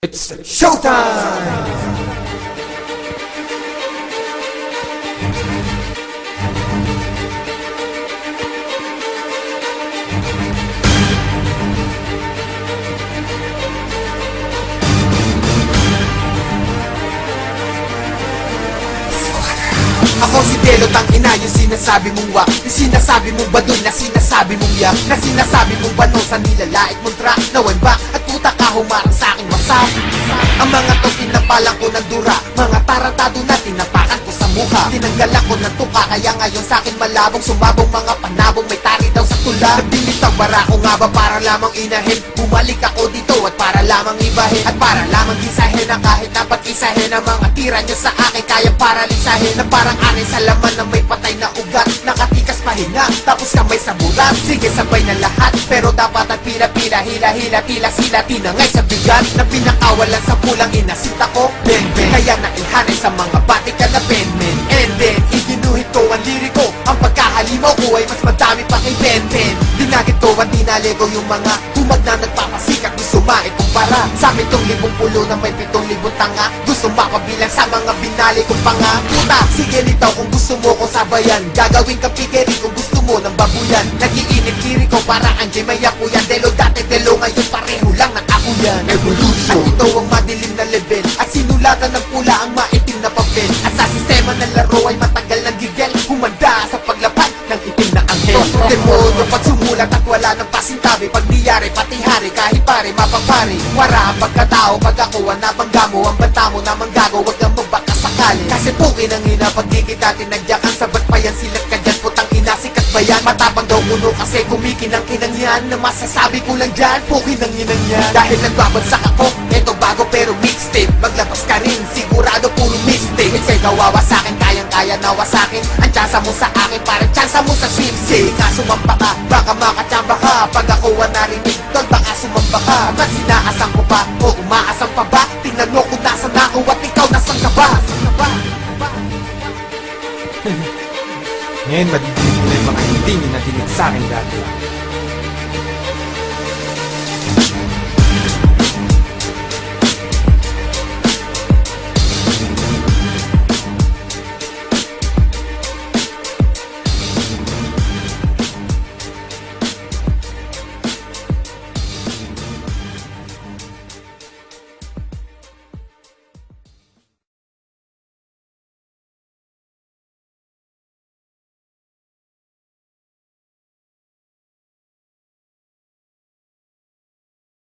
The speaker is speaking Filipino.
It's showtime! Ako si Delo, tangina yung sinasabi mong wak. Yung sinasabi mong badoy na sinasabi mong yak. Na sinasabi mong bano sa nilalait mong track. Nawan back at puta ka humarang sa aking wasak. Ang mga to pinapalang ko ng dura. Mga tarantado na tinapakan ko sa mukha. Tinanggalan ko ng tuka kaya ngayon sa akin malabong sumabong mga panabong may tari daw sa tula. Nagdilitang bara ko nga ba para lamang inahin. Bumalik ako dito at para lamang ibahin. At para lamang gisahin na kahit napag-isahin ang mga tira nyo sa akin kayang paralisahin. Na parang anin sa laman na may patay na ugat. Nakatikas pahinga, tapos kamay sa bulat. Sige sabay na lahat, pero dapat at pila-pila. Hila-hila, tila sila, tinangay sa bigat. Na pinakawalan sa pulang inasita ko Ben-ben, kaya naihanay sa mga batik ka na Ben-ben. And then, iginuhit ko ang liriko. Ang pagkahalimaw ko ay mas madami pa kay Ben-ben. Dinagit ko at dinalego yung mga humag na nagpapasikat. Gusto maikumpara sa amin tong 10,000 na may 7,000 tanga. Gusto makabilang sa mga binali kong panga. Puta, sige litaw kung gusto mo ko sabayan. Gagawin ka pikeri kung gusto mo ng babuyan. Nagiinit kiri ko para anjay may akuyan. Delo dati delo ngayon pareho lang ng ako yan. Evolution. At ito ang madilim na level. At sinulatan ng pula ang maitim na papel. At sa sistema ng laro ay matagal ng gigel. Humanda sa paglapad ng itim na anghel. Demonyo pag sumulat at wala ng pasintabi. Pag niyari pati hari kahit pare mapapari. Wara ang pagkatao pag ako ang nabangga mo. Ang banta mo namang gago wag kang magbaka sakali. Kasi pukin ang ina pag di kita tinagyakan. Sabat pa yan silat ka dyan putang ina sikat ba yan. Matapang daw kuno kasi kumikinang-kinang yan. Na masasabi ko lang dyan pukin ang inang yan. Dahil nagbabagsak ako eto bago pero mixtape. Maglabas ka rin sigurado puro mistake. Ika'y kawawa sa'kin kayang-kaya nawa sa'kin. Ang tsansa mo sa akin parang tsansa mo sa swimsay. Nga sumamba ka baka makachamba ka. Pag ako ang narinig tol baka sumamba ka. Ba't sinaasang ko pa o umaasang pa ba? Tingnan mo kung nasan ako at ikaw nasan ka ba? Ngayon madidinig ko na yung mga hindi nyo natinig sa akin dati.